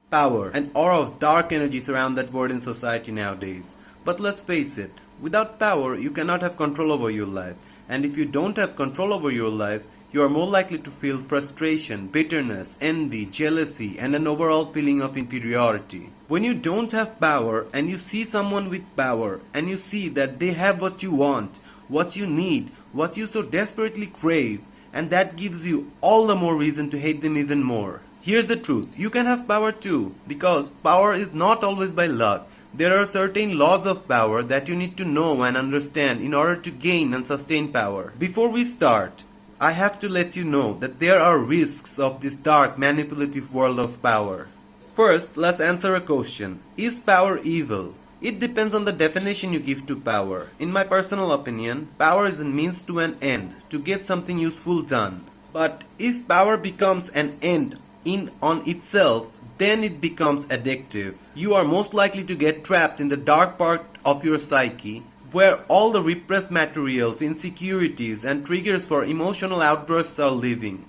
Power, an aura of dark energy surround that word in society nowadays. But let's face it, without power you cannot have control over your life. And if you don't have control over your life, you are more likely to feel frustration, bitterness, envy, jealousy, and an overall feeling of inferiority. When you don't have power and you see someone with power and you see that they have what you want, what you need, what you so desperately crave, and that gives you all the more reason to hate them even more. Here's the truth, you can have power too, because power is not always by luck. There are certain laws of power that you need to know and understand in order to gain and sustain power. Before we start, I have to let you know that there are risks of this dark, manipulative world of power. First, let's answer a question. Is power evil? It depends on the definition you give to power. In my personal opinion, power is a means to an end, to get something useful done. But if power becomes an end in on itself, then it becomes addictive. You are most likely to get trapped in the dark part of your psyche, where all the repressed materials, insecurities, and triggers for emotional outbursts are living.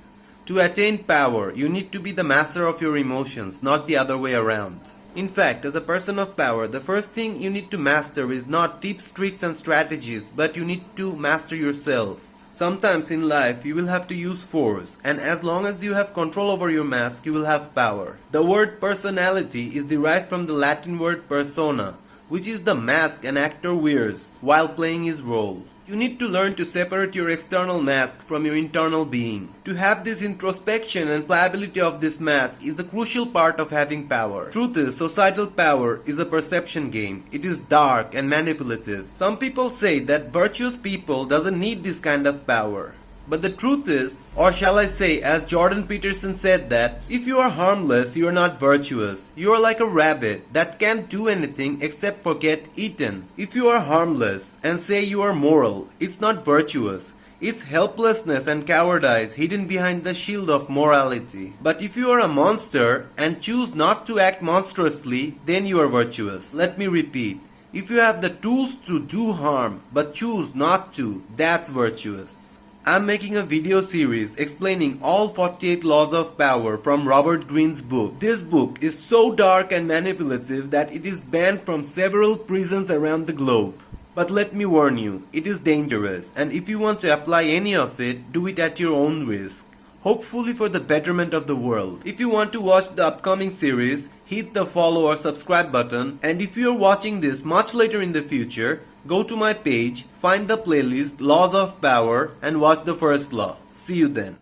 To attain power, you need to be the master of your emotions, not the other way around. In fact, as a person of power, the first thing you need to master is not tips, tricks, and strategies, but you need to master yourself. Sometimes in life you will have to use force, and as long as you have control over your mask, you will have power. The word personality is derived from the Latin word persona, which is the mask an actor wears while playing his role. You need to learn to separate your external mask from your internal being. To have this introspection and pliability of this mask is the crucial part of having power. Truth is, societal power is a perception game. It is dark and manipulative. Some people say that virtuous people doesn't need this kind of power. But the truth is, or shall I say, as Jordan Peterson said, that if you are harmless, you are not virtuous. You are like a rabbit that can't do anything except for get eaten. If you are harmless and say you are moral, it's not virtuous. It's helplessness and cowardice hidden behind the shield of morality. But if you are a monster and choose not to act monstrously, then you are virtuous. Let me repeat. If you have the tools to do harm but choose not to, that's virtuous. I'm making a video series explaining all 48 laws of power from Robert Greene's book. This book is so dark and manipulative that it is banned from several prisons around the globe. But let me warn you, it is dangerous, and if you want to apply any of it, do it at your own risk. Hopefully for the betterment of the world. If you want to watch the upcoming series, hit the follow or subscribe button, and if you are watching this much later in the future, go to my page, find the playlist Laws of Power and watch the first law. See you then.